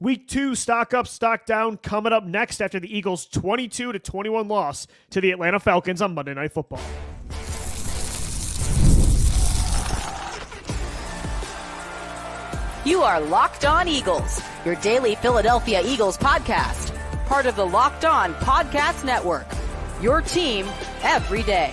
Week 2, stock up, stock down, coming up next after the Eagles' 22-21 loss to the Atlanta Falcons on Monday Night Football. You are Locked On Eagles, your daily Philadelphia Eagles podcast, part of the Locked On Podcast Network, your team every day.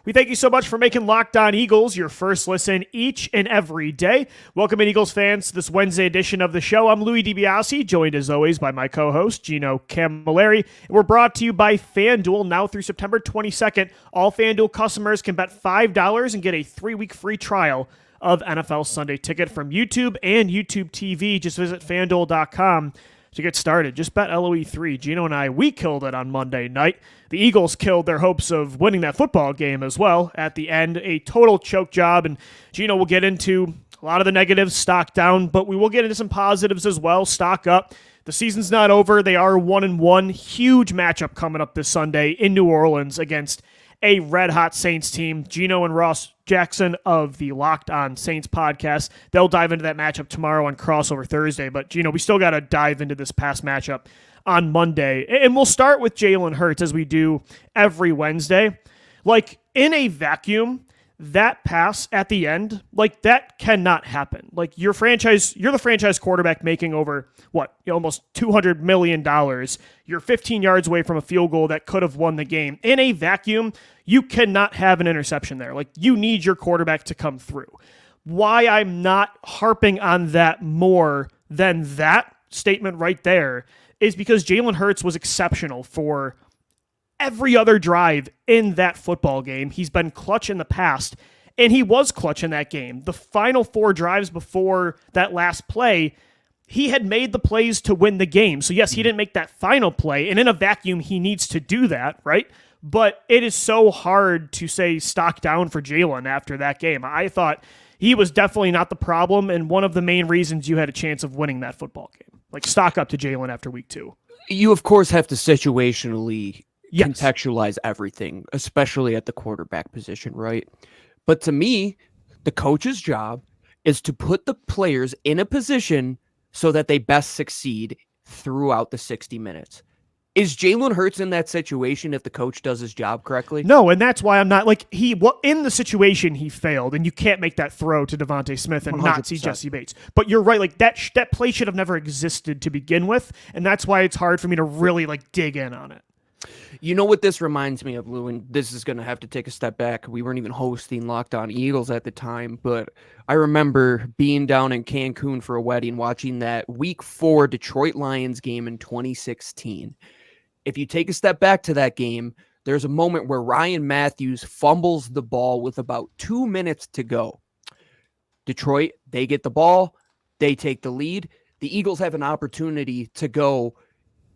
We thank you so much for making Locked On Eagles your first listen each and every day. Welcome in, Eagles fans, to this Wednesday edition of the show. I'm Louis DiBiase, joined as always by my co-host, Gino Camilleri. And we're brought to you by FanDuel. Now through September 22nd, all FanDuel customers can bet $5 and get a 3-week free trial of NFL Sunday Ticket from YouTube and YouTube TV. Just visit FanDuel.com to get started. Just bet LOE3. Gino and I, we killed it on Monday night. The Eagles killed their hopes of winning that football game as well. At the end, a total choke job. And Gino will get into a lot of the negatives, stock down, but we will get into some positives as well. Stock up. The season's not over. They are 1-1. Huge matchup coming up this Sunday in New Orleans against a red-hot Saints team. Gino and Ross Jackson of the Locked On Saints podcast, they'll dive into that matchup tomorrow on Crossover Thursday. But, Gino, we still got to dive into this past matchup on Monday. And we'll start with Jalen Hurts as we do every Wednesday. Like, in a vacuum, that pass at the end, like, that cannot happen. Like, you're the franchise quarterback making over, almost $200 million. You're 15 yards away from a field goal that could have won the game. In a vacuum, you cannot have an interception there. Like, you need your quarterback to come through. Why I'm not harping on that more than that statement right there is because Jalen Hurts was exceptional for every other drive in that football game. He's been clutch in the past, and he was clutch in that game. The final 4 drives before that last play, he had made the plays to win the game. So yes, he didn't make that final play, and in a vacuum, he needs to do that, right? But it is so hard to say stock down for Jalen after that game. I thought he was definitely not the problem, and one of the main reasons you had a chance of winning that football game. Like, stock up to Jalen after week 2. You, of course, have to situationally contextualize everything, especially at the quarterback position, right? But to me, the coach's job is to put the players in a position so that they best succeed throughout the 60 minutes. Is Jalen Hurts in that situation if the coach does his job correctly? No, and that's why I'm not, like, in the situation he failed, and you can't make that throw to Devontae Smith and 100%. Not see Jesse Bates. But you're right, like, that play should have never existed to begin with, and that's why it's hard for me to really, like, dig in on it. You know what this reminds me of, Lou, and this is going to have to take a step back. We weren't even hosting Locked On Eagles at the time, but I remember being down in Cancun for a wedding, watching that Week 4 Detroit Lions game in 2016. If you take a step back to that game, there's a moment where Ryan Matthews fumbles the ball with about 2 minutes to go. Detroit, they get the ball, they take the lead. The Eagles have an opportunity to go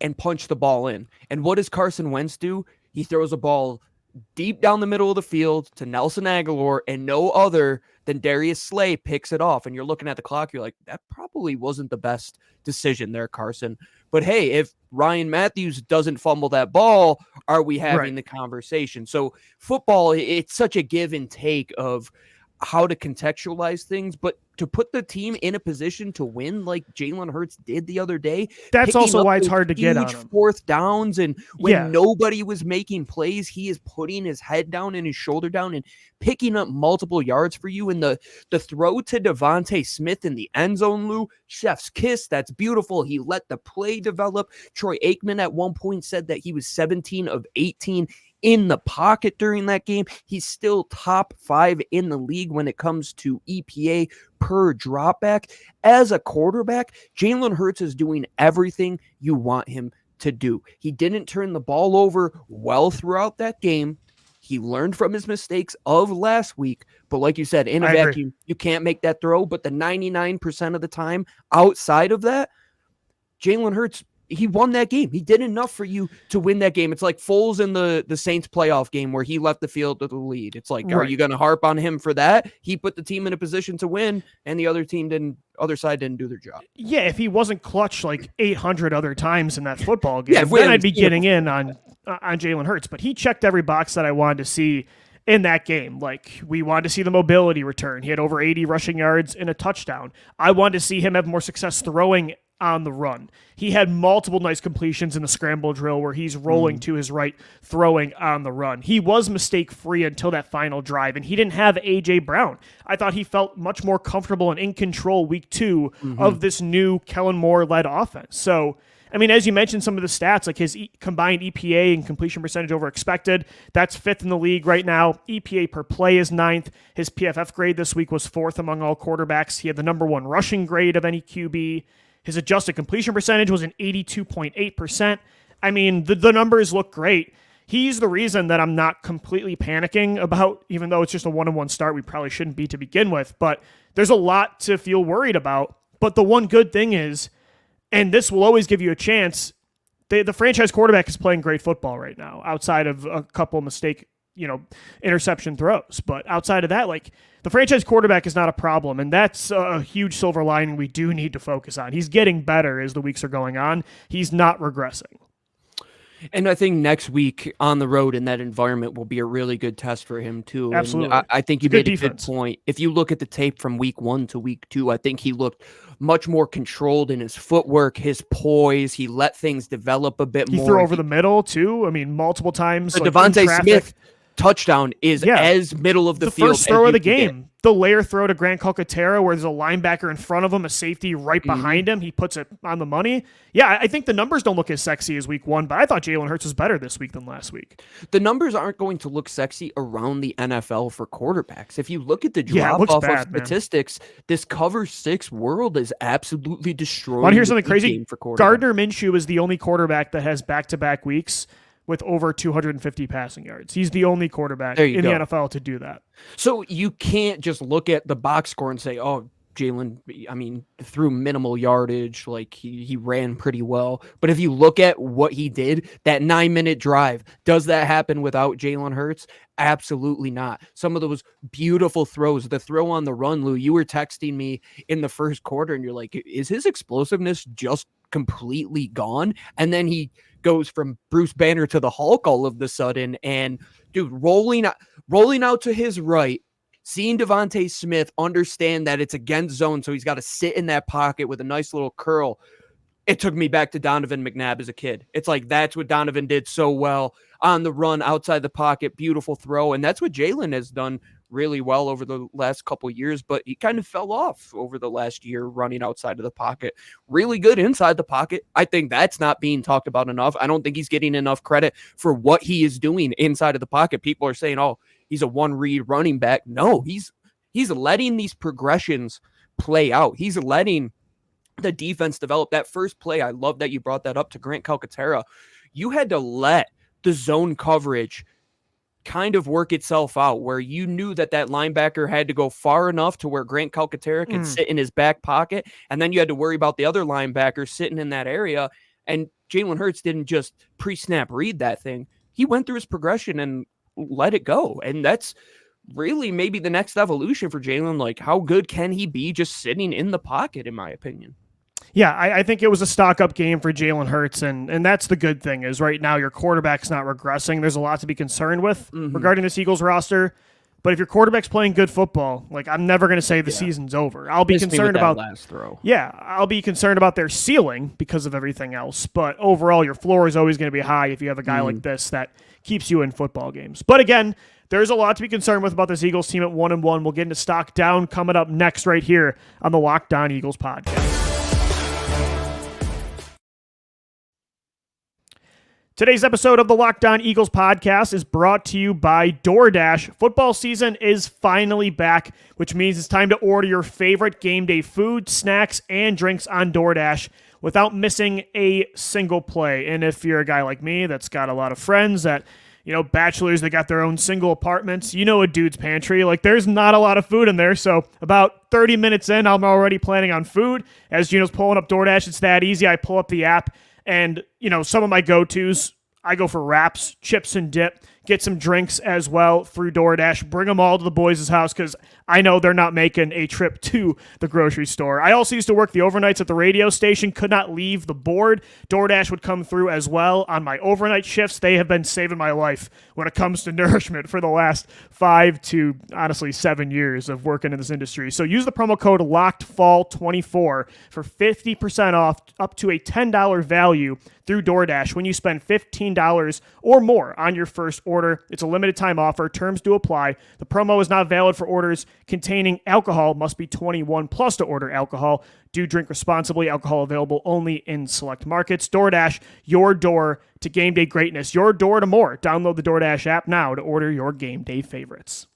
and punch the ball in. And what does Carson Wentz do? He throws a ball deep down the middle of the field to Nelson Agholor, and no other than Darius Slay picks it off. And you're looking at the clock, you're like, that probably wasn't the best decision there, Carson. But hey, if Ryan Matthews doesn't fumble that ball, are we having the conversation? So football, it's such a give and take of how to contextualize things, but to put the team in a position to win like Jalen Hurts did the other day. That's also why it's hard to get on him. 4th downs, and when nobody was making plays, he is putting his head down and his shoulder down and picking up multiple yards for you. And the throw to Devontae Smith in the end zone, Lou, chef's kiss, that's beautiful. He let the play develop. Troy Aikman at one point said that he was 17 of 18 in the pocket during that game. He's still top 5 in the league when it comes to EPA per dropback. As a quarterback, Jalen Hurts is doing everything you want him to do. He didn't turn the ball over well throughout that game. He learned from his mistakes of last week, but like you said, in a vacuum, you can't make that throw. But the 99% of the time outside of that, Jalen Hurts, he won that game. He did enough for you to win that game. It's like Foles in the Saints playoff game where he left the field with the lead. It's like, are you going to harp on him for that? He put the team in a position to win, and the other side didn't do their job. Yeah, if he wasn't clutch like 800 other times in that football game, then I'd be getting in on Jalen Hurts. But he checked every box that I wanted to see. in that game. Like, we wanted to see the mobility return. He had over 80 rushing yards and a touchdown. I wanted to see him have more success throwing on the run. He had multiple nice completions in the scramble drill where he's rolling to his right, throwing on the run. He was mistake-free until that final drive, and he didn't have A.J. Brown. I thought he felt much more comfortable and in control week 2 of this new Kellen Moore-led offense. So, I mean, as you mentioned, some of the stats, like his combined EPA and completion percentage over expected, that's 5th in the league right now. EPA per play is 9th. His PFF grade this week was 4th among all quarterbacks. He had the number 1 rushing grade of any QB. His adjusted completion percentage was an 82.8%. I mean, the numbers look great. He's the reason that I'm not completely panicking about, even though it's just a 1-1 start, we probably shouldn't be to begin with, but there's a lot to feel worried about. But the one good thing is, and this will always give you a chance, the franchise quarterback is playing great football right now, outside of a couple interception throws. But outside of that, like, the franchise quarterback is not a problem, and that's a huge silver lining we do need to focus on. He's getting better as the weeks are going on. He's not regressing. And I think next week on the road in that environment will be a really good test for him too. Absolutely. And I think you made a good point. If you look at the tape from week 1 to week 2, I think he looked much more controlled in his footwork, his poise. He let things develop a bit more. He threw over the middle too. I mean, multiple times. The Devontae Smith touchdown is as middle of the field. The first throw of the game. The layer throw to Grant Calcaterra where there's a linebacker in front of him, a safety right behind him. He puts it on the money. Yeah, I think the numbers don't look as sexy as week 1, but I thought Jalen Hurts was better this week than last week. The numbers aren't going to look sexy around the NFL for quarterbacks. If you look at the drop-off of statistics, this cover 6 world is absolutely destroying. Want to hear something crazy? Gardner Minshew is the only quarterback that has back-to-back weeks with over 250 passing yards. He's the only quarterback in the NFL to do that. So you can't just look at the box score and say, oh, Jalen, I mean, threw minimal yardage, like he ran pretty well. But if you look at what he did, that 9-minute drive, does that happen without Jalen Hurts? Absolutely not. Some of those beautiful throws, the throw on the run, Lou, you were texting me in the first quarter and you're like, is his explosiveness just completely gone? And then he goes from Bruce Banner to the Hulk all of the sudden, and dude, rolling out to his right, seeing Devontae Smith understand that it's against zone, so he's got to sit in that pocket with a nice little curl. It took me back to Donovan McNabb as a kid. It's like, that's what Donovan did so well on the run, outside the pocket, beautiful throw. And that's what Jalen has done really well over the last couple of years, but he kind of fell off over the last year running outside of the pocket. Really good inside the pocket. I think that's not being talked about enough. I don't think he's getting enough credit for what he is doing inside of the pocket. People are saying, oh, he's a one-read running back. No, he's letting these progressions play out. He's letting the defense develop. That first play, I love that you brought that up to Grant Calcaterra. You had to let the zone coverage kind of work itself out, where you knew that linebacker had to go far enough to where Grant Calcaterra could sit in his back pocket, and then you had to worry about the other linebacker sitting in that area. And Jalen Hurts didn't just pre-snap read that thing. He went through his progression and let it go. And that's really maybe the next evolution for Jalen. Like, how good can he be just sitting in the pocket, in my opinion? Yeah, I think it was a stock-up game for Jalen Hurts, and that's the good thing is right now your quarterback's not regressing. There's a lot to be concerned with regarding this Eagles roster, but if your quarterback's playing good football, like, I'm never going to say the season's over. I'll be concerned about last throw. Yeah, I'll be concerned about their ceiling because of everything else, but overall your floor is always going to be high if you have a guy like this that keeps you in football games. But again, there's a lot to be concerned with about this Eagles team at 1-1. We'll get into stock down coming up next right here on the Locked On Eagles podcast. Today's episode of the Locked On Eagles podcast is brought to you by DoorDash. Football season is finally back, which means it's time to order your favorite game day food, snacks, and drinks on DoorDash without missing a single play. And if you're a guy like me that's got a lot of friends that, bachelors that got their own single apartments, a dude's pantry, like there's not a lot of food in there. So about 30 minutes in, I'm already planning on food. As Gino's pulling up DoorDash, it's that easy. I pull up the app. And, some of my go-tos, I go for wraps, chips and dip, get some drinks as well through DoorDash. Bring them all to the boys' house because I know they're not making a trip to the grocery store. I also used to work the overnights at the radio station, could not leave the board. DoorDash would come through as well on my overnight shifts. They have been saving my life when it comes to nourishment for the last 5 to, honestly, 7 years of working in this industry. So use the promo code LOCKEDFALL24 for 50% off up to a $10 value through DoorDash when you spend $15 or more on your first order. It's a limited time offer. Terms do apply. The promo is not valid for orders containing alcohol. Must be 21 plus to order alcohol. Do drink responsibly. Alcohol available only in select markets. DoorDash, your door to game day greatness. Your door to more. Download the DoorDash app now to order your game day favorites.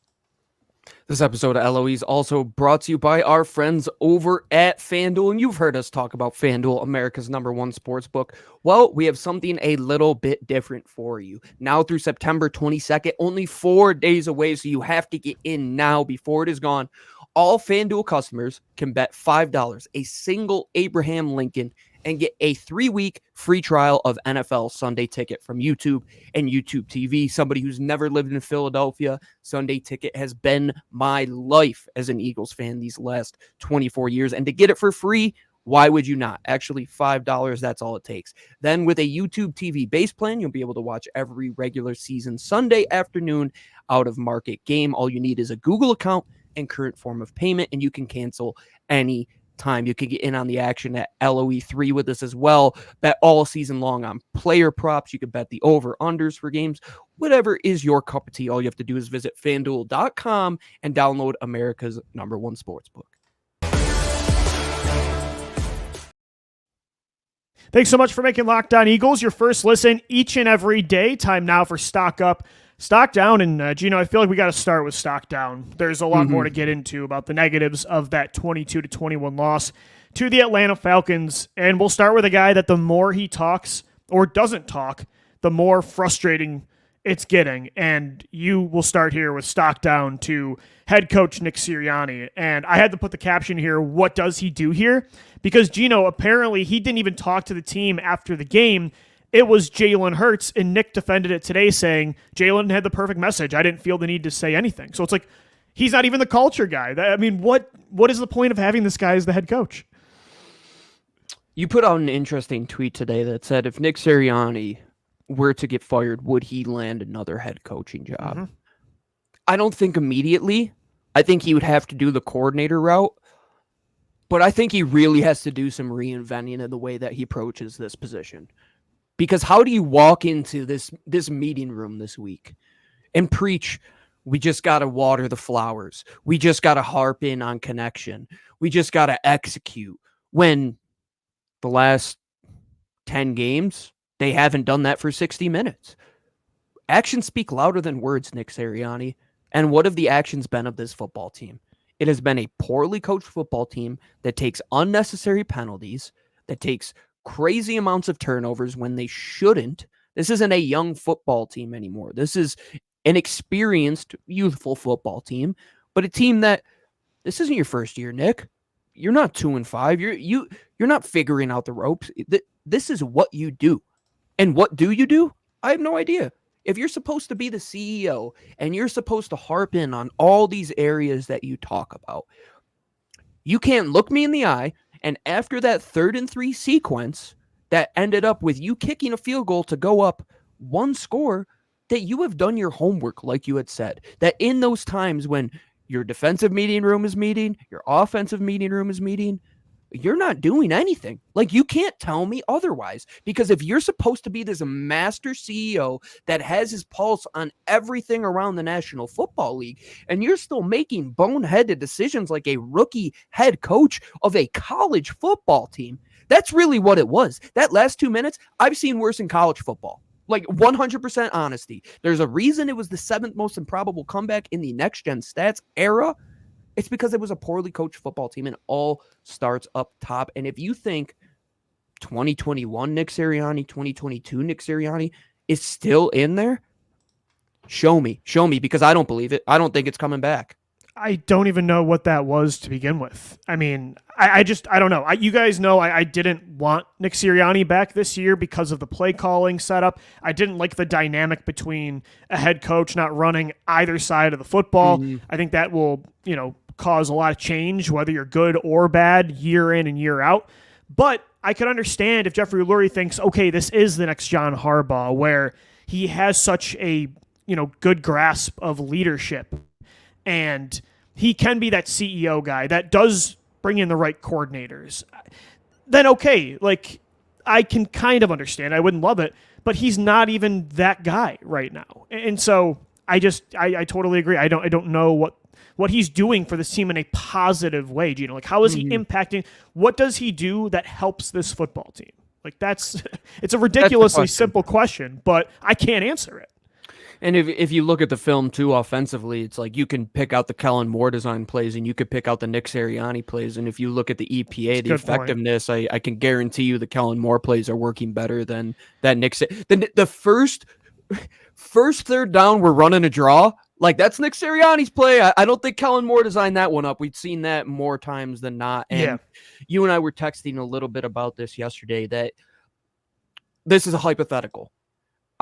This episode of LOE is also brought to you by our friends over at FanDuel, and you've heard us talk about FanDuel, America's #1 sportsbook. Well, we have something a little bit different for you. Now through September 22nd, only 4 days away, so you have to get in now before it is gone. All FanDuel customers can bet $5, a single Abraham Lincoln, and get a 3-week free trial of NFL Sunday Ticket from YouTube and YouTube TV. Somebody who's never lived in Philadelphia, Sunday Ticket has been my life as an Eagles fan these last 24 years. And to get it for free, why would you not? Actually, $5, that's all it takes. Then with a YouTube TV base plan, you'll be able to watch every regular season Sunday afternoon out of market game. All you need is a Google account and current form of payment, and you can cancel any time. You can get in on the action at LOE3 with us as well. Bet all season long on player props. You can bet the over-unders for games. Whatever is your cup of tea, all you have to do is visit FanDuel.com and download America's #1 sportsbook. Thanks so much for making Locked On Eagles your first listen each and every day. Time now for Stock Up, Stock Down. And Gino, I feel like we got to start with Stock Down. There's a lot more to get into about the negatives of that 22-21 loss to the Atlanta Falcons. And we'll start with a guy that the more he talks or doesn't talk, the more frustrating it's getting. And you will start here with Stock Down to head coach Nick Sirianni. And I had to put the caption here, what does he do here? Because Gino, apparently he didn't even talk to the team after the game. It was Jalen Hurts, and Nick defended it today saying, Jalen had the perfect message. I didn't feel the need to say anything. So it's like, he's not even the culture guy. I mean, what is the point of having this guy as the head coach? You put out an interesting tweet today that said, if Nick Sirianni were to get fired, would he land another head coaching job? Mm-hmm. I don't think immediately. I think he would have to do the coordinator route. But I think he really has to do some reinventing in the way that he approaches this position. Because how do you walk into this meeting room this week and preach, we just got to water the flowers. We just got to harp in on connection. We just got to execute. When the last 10 games, they haven't done that for 60 minutes. Actions speak louder than words, Nick Sirianni. And what have the actions been of this football team? It has been a poorly coached football team that takes unnecessary penalties, that takes crazy amounts of turnovers when they shouldn't. This isn't a young football team anymore. This is an experienced, youthful football team, but a team that this isn't your first year, Nick. You're not 2-5. You're not figuring out the ropes. This is what you do. And what do you do? I have no idea. If you're supposed to be the CEO and you're supposed to harp in on all these areas that you talk about, you can't look me in the eye. And after that 3rd and 3 sequence that ended up with you kicking a field goal to go up 1 score, that you have done your homework, like you had said, that in those times when your defensive meeting room is meeting, your offensive meeting room is meeting, you're not doing anything. Like, you can't tell me otherwise, because if you're supposed to be this master CEO that has his pulse on everything around the National Football League, and you're still making boneheaded decisions like a rookie head coach of a college football team, that's really what it was. That last 2 minutes, I've seen worse in college football. Like, 100% honesty. There's a reason it was the 7th most improbable comeback in the next gen stats era. It's because it was a poorly coached football team, and all starts up top. And if you think 2021 Nick Sirianni, 2022 Nick Sirianni is still in there, show me, because I don't believe it. I don't think it's coming back. I don't even know what that was to begin with. I mean, I don't know. You guys know I didn't want Nick Sirianni back this year because of the play calling setup. I didn't like the dynamic between a head coach not running either side of the football. Mm-hmm. I think that will, cause a lot of change, whether you're good or bad, year in and year out. But I could understand if Jeffrey Lurie thinks, okay, this is the next John Harbaugh, where he has such a, good grasp of leadership. And he can be that CEO guy that does bring in the right coordinators. Then okay, I can kind of understand. I wouldn't love it, but he's not even that guy right now. And so I totally agree. I don't know what he's doing for this team in a positive way, Gino. How is he impacting? What does he do that helps this football team? It's a ridiculously simple question, but I can't answer it. And if you look at the film too offensively, it's you can pick out the Kellen Moore design plays and you could pick out the Nick Sirianni plays. And if you look at the EPA, the effectiveness, I can guarantee you the Kellen Moore plays are working better than that Nick. The first third down, we're running a draw. That's Nick Sirianni's play. I don't think Kellen Moore designed that one up. We've seen that more times than not. And you and I were texting a little bit about this yesterday, that this is a hypothetical.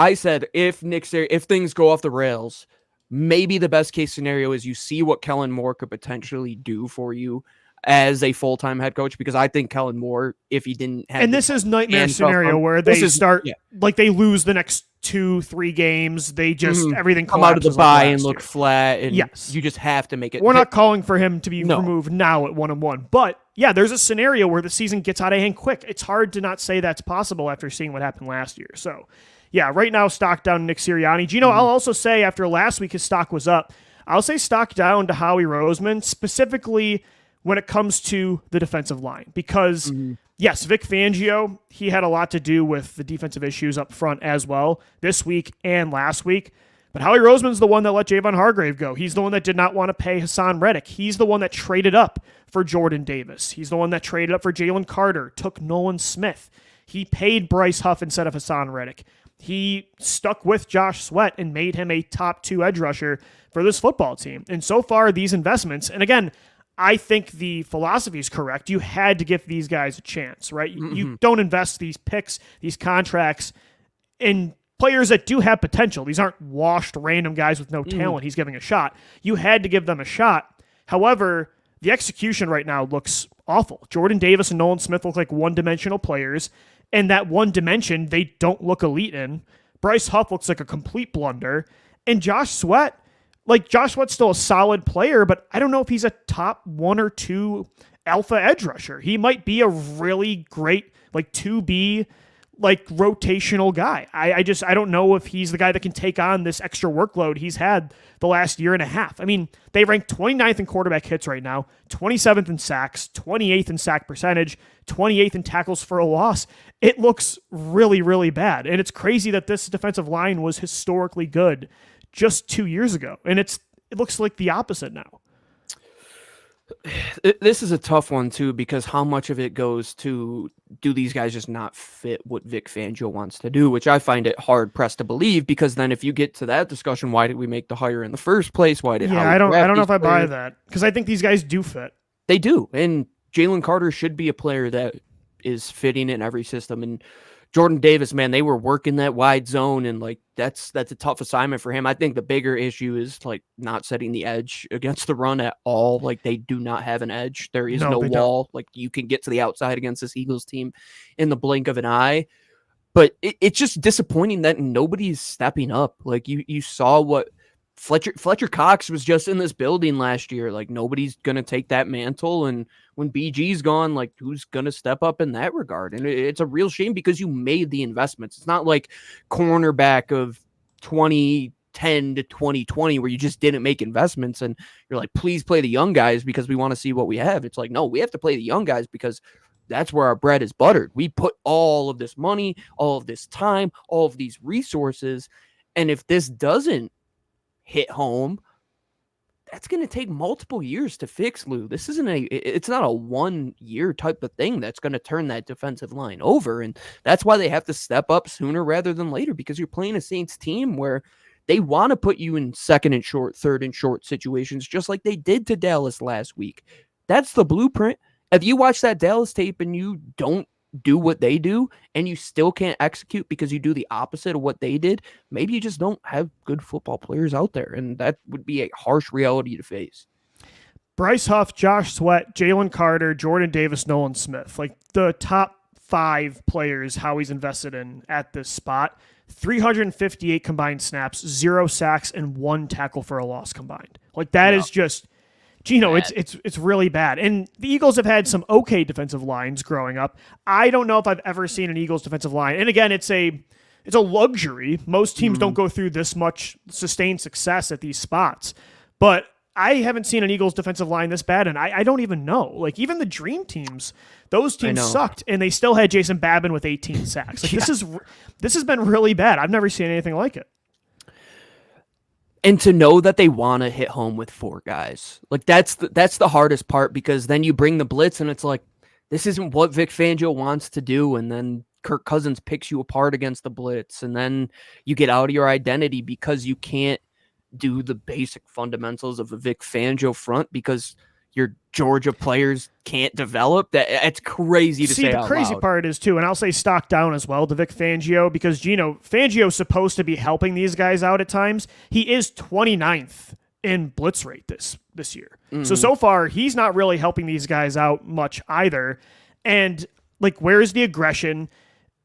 I said, if things go off the rails, maybe the best case scenario is you see what Kellen Moore could potentially do for you as a full-time head coach, because I think Kellen Moore, if he didn't have... And this is nightmare scenario where they they lose the next 2-3 games. They just, everything come out of the bye and look flat, and you just have to make it... We're not calling for him to be removed now at 1-1, but yeah, there's a scenario where the season gets out of hand quick. It's hard to not say that's possible after seeing what happened last year, so... Yeah, right now, stock down to Nick Sirianni. Gino, I'll also say after last week his stock was up. I'll say stock down to Howie Roseman, specifically when it comes to the defensive line. Because, yes, Vic Fangio, he had a lot to do with the defensive issues up front as well this week and last week. But Howie Roseman's the one that let Javon Hargrave go. He's the one that did not want to pay Hassan Reddick. He's the one that traded up for Jordan Davis. He's the one that traded up for Jalen Carter, took Nolan Smith. He paid Bryce Huff instead of Hassan Reddick. He stuck with Josh Sweat and made him a top 2 edge rusher for this football team. And so far, these investments, and again, I think the philosophy is correct. You had to give these guys a chance, right? You don't invest these picks, these contracts in players that do have potential. These aren't washed random guys with no talent he's giving a shot. You had to give them a shot. However, the execution right now looks awful. Jordan Davis and Nolan Smith look like one-dimensional players. And that one dimension, they don't look elite in. Bryce Huff looks like a complete blunder. And Josh Sweat's still a solid player, but I don't know if he's a top 1 or 2 alpha edge rusher. He might be a really great, 2B, rotational guy. I don't know if he's the guy that can take on this extra workload he's had the last year and a half. I mean, they rank 29th in quarterback hits right now, 27th in sacks, 28th in sack percentage, 28th in tackles for a loss. It looks really, really bad. And it's crazy that this defensive line was historically good just 2 years ago. And it looks like the opposite now. This is a tough one too, because how much of it goes to, do these guys just not fit what Vic Fangio wants to do, which I find it hard pressed to believe, because then if you get to that discussion, why did we make the hire in the first place? Why did I don't know if I buy that, because I think these guys do fit. They do, and Jalen Carter should be a player that is fitting in every system, and Jordan Davis, man, they were working that wide zone, and that's a tough assignment for him. I think the bigger issue is not setting the edge against the run at all. They do not have an edge. There is no wall. You can get to the outside against this Eagles team in the blink of an eye. But it's just disappointing that nobody's stepping up. You saw what Fletcher Cox was just in this building last year. Nobody's gonna take that mantle, and when BG's gone, who's gonna step up in that regard? And it's a real shame, because you made the investments. It's not like cornerback of 2010 to 2020 where you just didn't make investments and you're like, please play the young guys because we want to see what we have. It's no, we have to play the young guys because that's where our bread is buttered. We put all of this money, all of this time, all of these resources, and if this doesn't hit home, that's going to take multiple years to fix, Lou. This isn't it's not a 1 year type of thing that's going to turn that defensive line over. And that's why they have to step up sooner rather than later, because you're playing a Saints team where They want to put you in second and short, third and short situations, just like they did to Dallas last week. That's the blueprint. If you watch that Dallas tape and you don't do what they do and you still can't execute because you do the opposite of what they did, maybe you just don't have good football players out there. And that would be a harsh reality to face. Bryce Huff, Josh Sweat, Jalen Carter, Jordan Davis, Nolan Smith, like the top 5 players Howie's invested in at this spot. 358 combined snaps, 0 sacks, and 1 tackle for a loss combined. Like that is just, Gino, it's really bad. And the Eagles have had some okay defensive lines growing up. I don't know if I've ever seen an Eagles defensive line. And again, it's a luxury. Most teams don't go through this much sustained success at these spots. But I haven't seen an Eagles defensive line this bad, and I don't even know. Like, even the dream teams, those teams sucked, and they still had Jason Babin with 18 sacks. Like, this has been really bad. I've never seen anything like it. And to know that they want to hit home with 4 guys, like that's the hardest part, because then you bring the blitz, and it's like, this isn't what Vic Fangio wants to do, and then Kirk Cousins picks you apart against the blitz, and then you get out of your identity because you can't do the basic fundamentals of a Vic Fangio front because your Georgia players can't develop. It's crazy to say. The crazy part is too, and I'll say stock down as well to Vic Fangio, because Fangio's supposed to be helping these guys out at times. He is 29th in blitz rate this year. So far he's not really helping these guys out much either. And like, where's the aggression?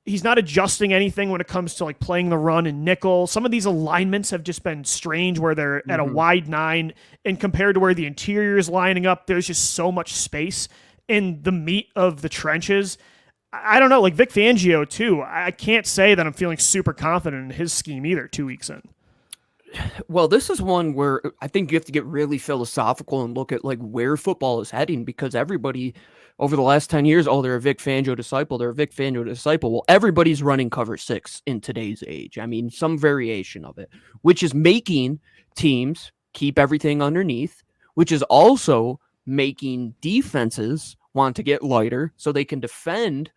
He's not adjusting anything when it comes to like playing the run and nickel. Some of these alignments have just been strange where they're at a wide 9, and compared to where the interior is lining up, there's just so much space in the meat of the trenches. I don't know, like Vic Fangio too. I can't say that I'm feeling super confident in his scheme either 2 weeks in. Well, this is one where I think you have to get really philosophical and look at like where football is heading, because everybody over the last 10 years, they're a Vic Fangio disciple. They're a Vic Fangio disciple. Well, everybody's running cover 6 in today's age. I mean, some variation of it, which is making teams keep everything underneath, which is also making defenses want to get lighter so they can defend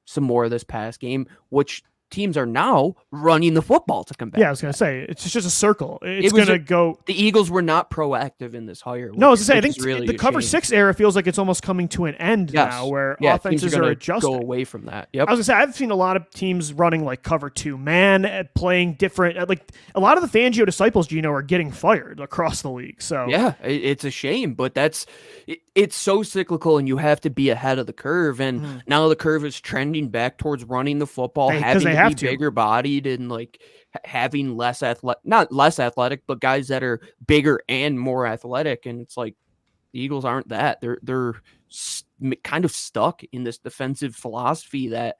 some more of this pass game, which teams are now running the football to combat. Yeah, I was going to say, it's just a circle. It's going to go. The Eagles were not proactive in this hire. No, I was going to say, I think really the cover 6 era feels like it's almost coming to an end now, where offenses are adjusting. Go away from that. Yep. I was going to say, I've seen a lot of teams running like cover 2 man, playing different. Like a lot of the Fangio disciples, are getting fired across the league. So yeah, it's a shame, but it's so cyclical, and you have to be ahead of the curve. And now the curve is trending back towards running the football, having to be bigger bodied, and like having not less athletic, but guys that are bigger and more athletic. And it's like the Eagles aren't that. They're kind of stuck in this defensive philosophy that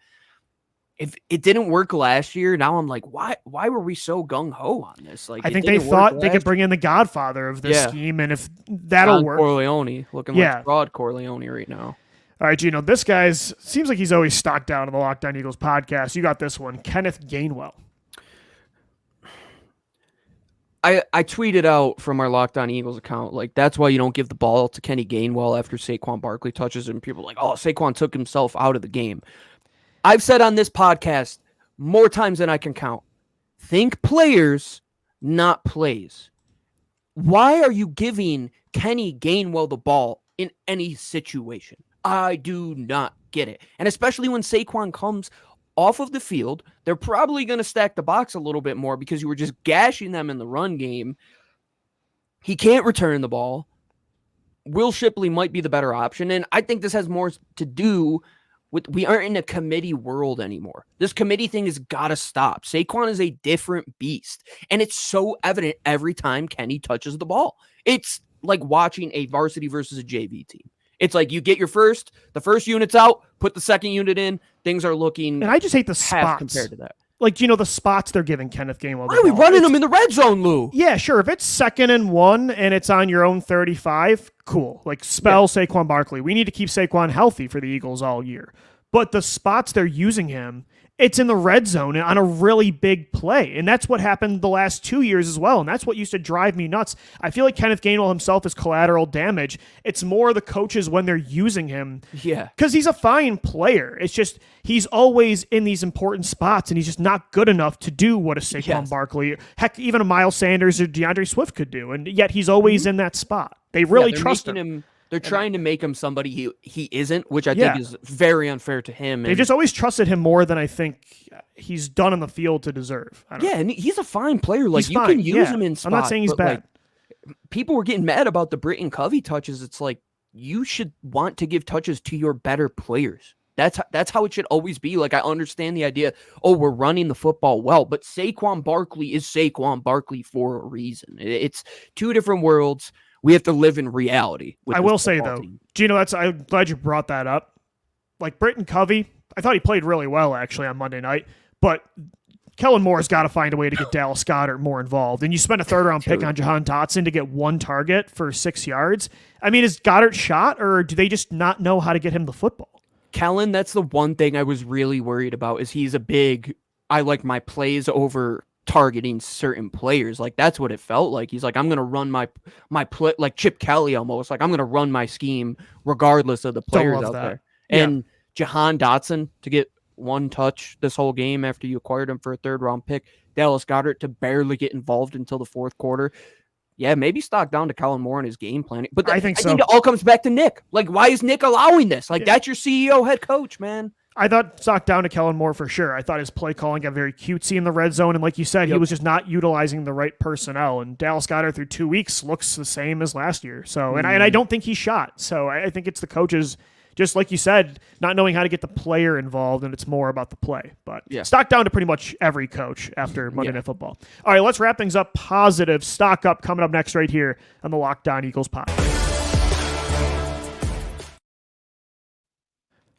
if it didn't work last year, now I'm like, why were we so gung-ho on this? Like, I think they thought they could bring in the godfather of this scheme, and if that'll work. Corleone, looking like fraud Corleone right now. All right, Gino, this guy's seems like he's always stocked down in the Locked On Eagles podcast. You got this one, Kenneth Gainwell. I tweeted out from our Locked On Eagles account, like, that's why you don't give the ball to Kenny Gainwell after Saquon Barkley touches him. People are like, Saquon took himself out of the game. I've said on this podcast more times than I can count, think players, not plays. Why are you giving Kenny Gainwell the ball in any situation? I do not get it. And especially when Saquon comes off of the field, they're probably going to stack the box a little bit more because you were just gashing them in the run game. He can't return the ball. Will Shipley might be the better option. And I think this has more to do with, we aren't in a committee world anymore. This committee thing has got to stop. Saquon is a different beast. And it's so evident every time Kenny touches the ball. It's like watching a varsity versus a JV team. It's like you get the first unit's out, put the second unit in, things are looking. And I just hate the spots compared to that. Like, the spots they're giving Kenneth Gainwell. Why are we running them in the red zone, Lou? Yeah, sure. If it's 2nd and 1 and it's on your own 35, cool. Like, spell Saquon Barkley. We need to keep Saquon healthy for the Eagles all year. but the spots they're using him, it's in the red zone on a really big play. And that's what happened the last 2 years as well. And that's what used to drive me nuts. I feel like Kenneth Gainwell himself is collateral damage. It's more the coaches when they're using him. Yeah. Because he's a fine player. It's just he's always in these important spots, and he's just not good enough to do what a Saquon Barkley, heck, even a Miles Sanders or DeAndre Swift could do. And yet he's always in that spot. They really trust him. They're trying to make him somebody he isn't, which I think is very unfair to him. They just always trusted him more than I think he's done on the field to deserve. And he's a fine player. Like, you can use him in spots. I'm not saying he's bad. Like, people were getting mad about the Britton Covey touches. It's like, you should want to give touches to your better players. That's how it should always be. Like, I understand the idea, we're running the football well, but Saquon Barkley is Saquon Barkley for a reason. It's two different worlds. We have to live in reality. I will say, though, Gino, I'm glad you brought that up. Like, Britton Covey, I thought he played really well, actually, on Monday night. But Kellen Moore's got to find a way to get Dallas Goedert more involved. And you spent a third-round pick on Jahan Dotson to get one target for 6 yards. I mean, is Goddard shot, or do they just not know how to get him the football? Kellen, that's the one thing I was really worried about, is he's I like my plays over targeting certain players. Like, that's what it felt like. He's like, I'm going to run my play, like Chip Kelly almost. Like, I'm going to run my scheme regardless of the players out there. And Jahan Dotson to get one touch this whole game after you acquired him for a third-round pick. Dallas Goedert to barely get involved until the fourth quarter. Yeah, maybe stock down to Kellen Moore and his game planning. But I think it all comes back to Nick. Like, why is Nick allowing this? Like, that's your CEO head coach, man. I thought stock down to Kellen Moore for sure. I thought his play calling got very cutesy in the red zone. And like you said, he was just not utilizing the right personnel. And Dallas Goedert through 2 weeks looks the same as last year. So, and I don't think he shot. So I think it's the coaches, just like you said, not knowing how to get the player involved, and it's more about the play. But stock down to pretty much every coach after Monday Night Football. All right, let's wrap things up positive. Stock up coming up next right here on the Locked On Eagles podcast.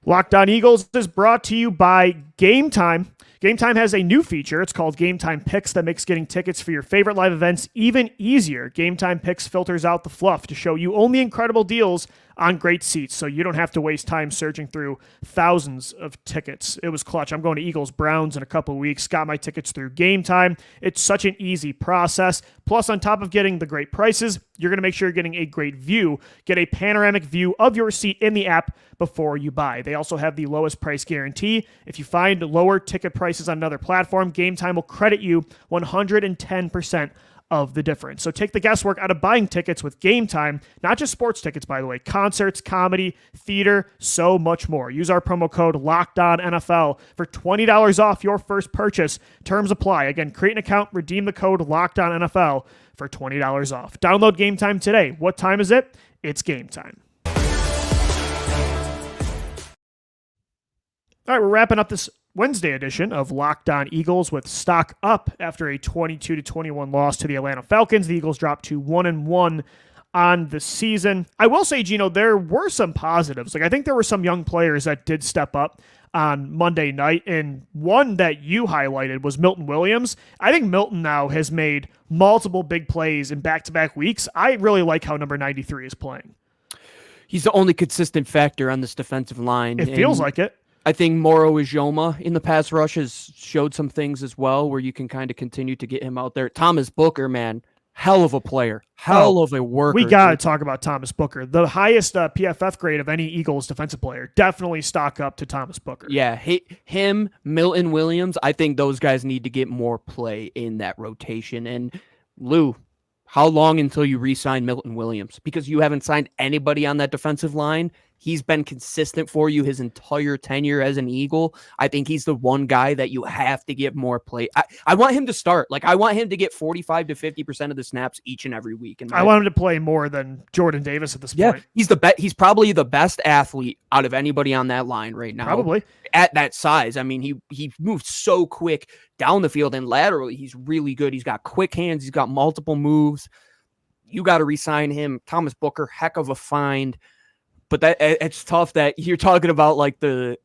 Locked On Eagles is brought to you by Game Time. Game Time has a new feature. It's called Game Time Picks that makes getting tickets for your favorite live events even easier. Game Time Picks filters out the fluff to show you only incredible deals on great seats, so you don't have to waste time searching through thousands of tickets. It was clutch. I'm going to Eagles-Browns in a couple of weeks. Got my tickets through Game Time. It's such an easy process. Plus, on top of getting the great prices, you're going to make sure you're getting a great view. Get a panoramic view of your seat in the app before you buy. They also have the lowest price guarantee. If you find lower ticket prices on another platform, Game Time will credit you 110% of the difference. So take the guesswork out of buying tickets with Game Time, not just sports tickets, by the way, concerts, comedy, theater, so much more. Use our promo code LOCKEDONNFL for $20 off your first purchase. Terms apply. Again, create an account, redeem the code LOCKEDONNFL for $20 off. Download Game Time today. What time is it? It's game time. All right, we're wrapping up this Wednesday edition of Locked On Eagles with stock up after a 22-21 loss to the Atlanta Falcons. The Eagles dropped to 1-1 on the season. I will say, Gino, there were some positives. Like, I think there were some young players that did step up on Monday night, and one that you highlighted was Milton Williams. I think Milton now has made multiple big plays in back-to-back weeks. I really like how number 93 is playing. He's the only consistent factor on this defensive line. It feels like it. I think Moro Ijoma in the pass rush has showed some things as well where you can kind of continue to get him out there. Thomas Booker, man, hell of a player, hell of a worker. We got to talk about Thomas Booker. The highest PFF grade of any Eagles defensive player. Definitely stock up to Thomas Booker. Yeah, him, Milton Williams, I think those guys need to get more play in that rotation. And Lou, how long until you re-sign Milton Williams? Because you haven't signed anybody on that defensive line. He's been consistent for you his entire tenure as an Eagle. I think he's the one guy that you have to give more play. I want him to start. Like, I want him to get 45 to 50% of the snaps each and every week. I want him to play more than Jordan Davis at this point. Yeah, he's probably the best athlete out of anybody on that line right now. Probably. At that size. I mean, he moves so quick down the field, and laterally he's really good. He's got quick hands. He's got multiple moves. You got to re-sign him. Thomas Booker, heck of a find. But it's tough that you're talking about like the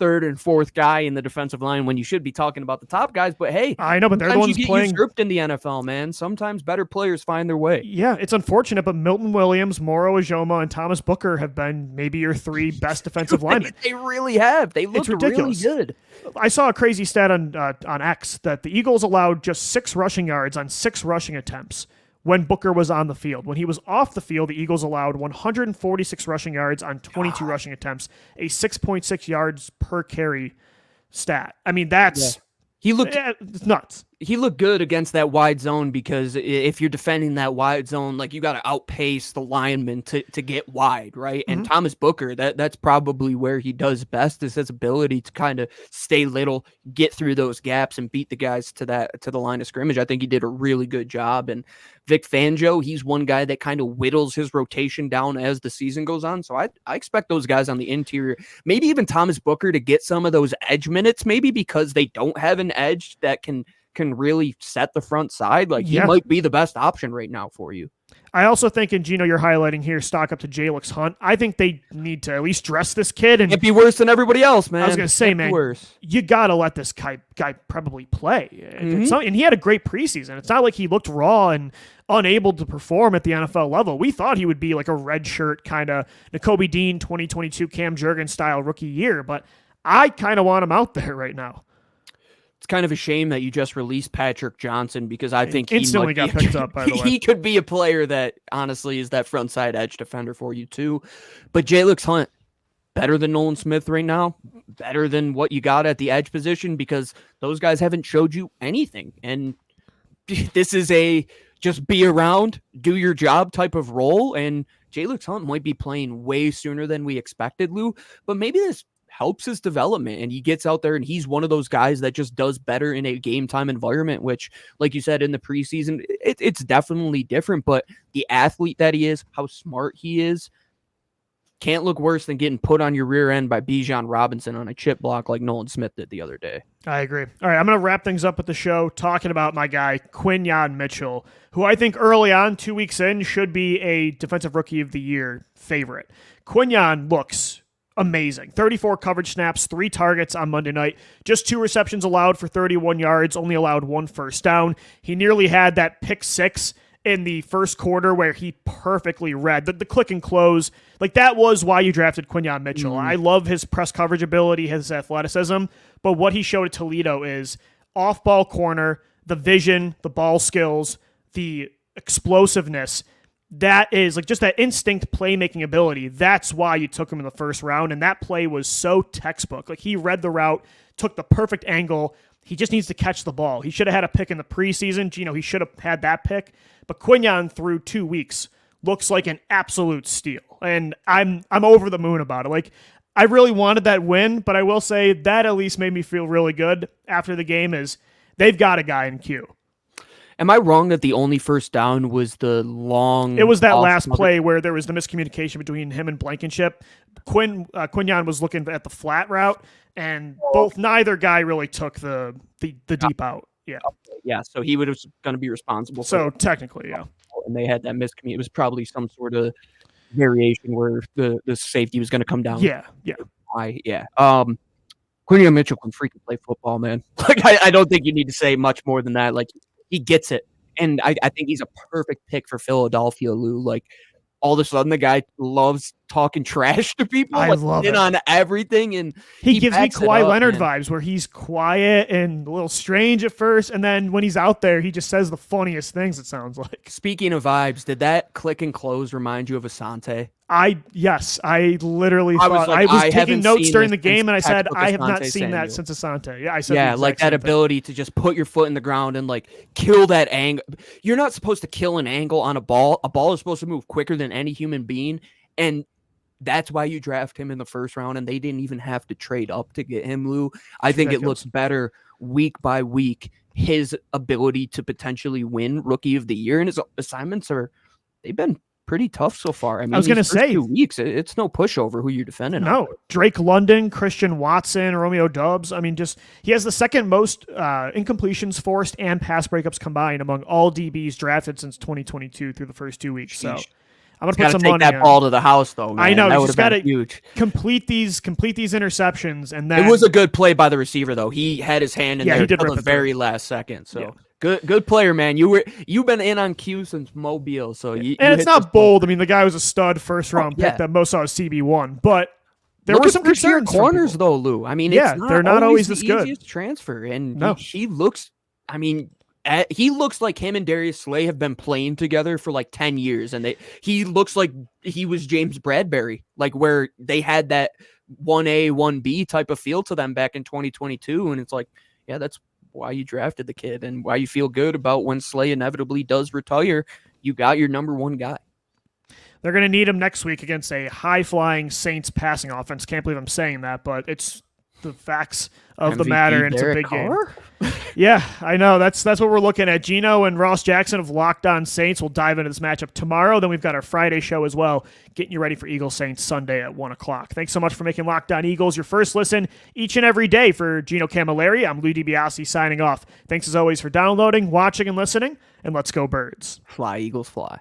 third and fourth guy in the defensive line when you should be talking about the top guys. But hey, I know, but they're the ones playing. Usurped in the NFL, man. Sometimes better players find their way. Yeah, it's unfortunate, but Milton Williams, Moro Ajoma, and Thomas Booker have been maybe your three best defensive linemen. They really have. They look really good. I saw a crazy stat on X that the Eagles allowed just 6 rushing yards on 6 rushing attempts when Booker was on the field. When he was off the field, the Eagles allowed 146 rushing yards on 22 rushing attempts, a 6.6 yards per carry stat. I mean, that's it's nuts. He looked good against that wide zone because if you're defending that wide zone, like, you got to outpace the lineman to get wide, right? And Thomas Booker, that's probably where he does best, is his ability to kind of stay little, get through those gaps, and beat the guys to the line of scrimmage. I think he did a really good job. And Vic Fangio, he's one guy that kind of whittles his rotation down as the season goes on. So I expect those guys on the interior, maybe even Thomas Booker, to get some of those edge minutes, maybe because they don't have an edge that can really set the front side. Like, he might be the best option right now for you. I also think, and Gino, you're highlighting here, stock up to Jalyx Hunt. I think they need to at least dress this kid. And it'd be worse than everybody else, man. I was going to say, man, you got to let this guy probably play. And he had a great preseason. It's not like he looked raw and unable to perform at the NFL level. We thought he would be like a red shirt kind of Nakobe Dean 2022 Cam Jurgens style rookie year, but I kind of want him out there right now. It's kind of a shame that you just released Patrick Johnson, because I think instantly got picked up, by the way. He could be a player that honestly is that front side edge defender for you too. But Jalyx Hunt, better than Nolan Smith right now, better than what you got at the edge position, because those guys haven't showed you anything. And this is a just be around, do your job type of role. And Jalyx Hunt might be playing way sooner than we expected, Lou, but maybe this helps his development, and he gets out there and he's one of those guys that just does better in a game time environment, which, like you said, in the preseason, it's definitely different, but the athlete that he is, how smart he is, can't look worse than getting put on your rear end by Bijan Robinson on a chip block like Nolan Smith did the other day. I agree. All right, I'm going to wrap things up with the show talking about my guy, Quinyon Mitchell, who I think early on, 2 weeks in, should be a Defensive Rookie of the Year favorite. Quinyon looks amazing. 34 coverage snaps, 3 targets on Monday night, just 2 receptions allowed for 31 yards, only allowed 1 first down. He nearly had that pick 6 in the first quarter where he perfectly read the click and close. Like, that was why you drafted Quinyon Mitchell. I love his press coverage ability, his athleticism, but what he showed at Toledo is off-ball corner, the vision, the ball skills, the explosiveness. That is like just that instinct playmaking ability. That's why you took him in the first round. And that play was so textbook. Like, he read the route, took the perfect angle. He just needs to catch the ball. He should have had a pick in the preseason. Gino, he should have had that pick. But Quinyon, through 2 weeks, looks like an absolute steal. And I'm over the moon about it. Like, I really wanted that win, but I will say that at least made me feel really good after the game is they've got a guy in queue. Am I wrong that the only first down was the long... It was that last play where there was the miscommunication between him and Blankenship. Quinyon was looking at the flat route, and neither guy really took the deep out. Yeah. Yeah, so he was going to be responsible. So technically, yeah. And they had that miscommunication. It was probably some sort of variation where the safety was going to come down. Yeah. Quinyon Mitchell can freaking play football, man. Like, I don't think you need to say much more than that. Like, he gets it. And I think he's a perfect pick for Philadelphia, Lou. Like, all of a sudden, the guy loves talking trash to people. I love it. On everything. And he gives me Kawhi Leonard vibes, where he's quiet and a little strange at first. And then when he's out there, he just says the funniest things, it sounds like. Speaking of vibes, did that click and close remind you of Asante? Yes, I literally thought I was taking notes during the game, and I said, I have not seen that since Asante. Yeah, I said, yeah, like that ability to just put your foot in the ground and like kill that angle. You're not supposed to kill an angle on a ball. A ball is supposed to move quicker than any human being, and that's why you draft him in the first round. And they didn't even have to trade up to get him, Lou. I think it looks better week by week. His ability to potentially win Rookie of the Year, and his assignments they've been pretty tough so far. I mean, I was going to say 2 weeks, it's no pushover who you're defending. No, Drake London, Christian Watson, Romeo Doubs. I mean, he has the second most incompletions forced and pass breakups combined among all DBs drafted since 2022 through the first 2 weeks. Sheesh. So I'm gonna Got put to some take money that on. ball to the house, though, man. I know, That he's would just have got been to huge. complete these interceptions, and then It was a good play by the receiver, though. He had his hand in Yeah, he there did till rip the it through. very last second. So Yeah. good player, man. You've been in on cue since Mobile, so you and it's hit not this bold. I mean, the guy was a stud first round pick yeah. that most saw as CB1, but there Look were at some first-year concerns from corners, people. though, Lou. I mean, Yeah, it's they're not always the this good. easiest transfer, and No. he looks. I mean, he looks like him and Darius Slay have been playing together for like 10 years, and he looks like he was James Bradbury, like where they had that 1A, 1B type of feel to them back in 2022, and it's like, yeah, that's why you drafted the kid and why you feel good about when Slay inevitably does retire. You got your number one guy. They're going to need him next week against a high-flying Saints passing offense. Can't believe I'm saying that, but it's the facts of the MVP matter, and it's a Derek big Carr? game. Yeah, I know. That's what we're looking at. Gino and Ross Jackson of Locked On Saints will dive into this matchup tomorrow. Then we've got our Friday show as well, getting you ready for Eagles Saints Sunday at 1 o'clock. Thanks so much for making Locked On Eagles your first listen each and every day. For Gino Camilleri, I'm Lou DiBiase signing off. Thanks as always for downloading, watching, and listening, and let's go Birds. Fly, Eagles, fly.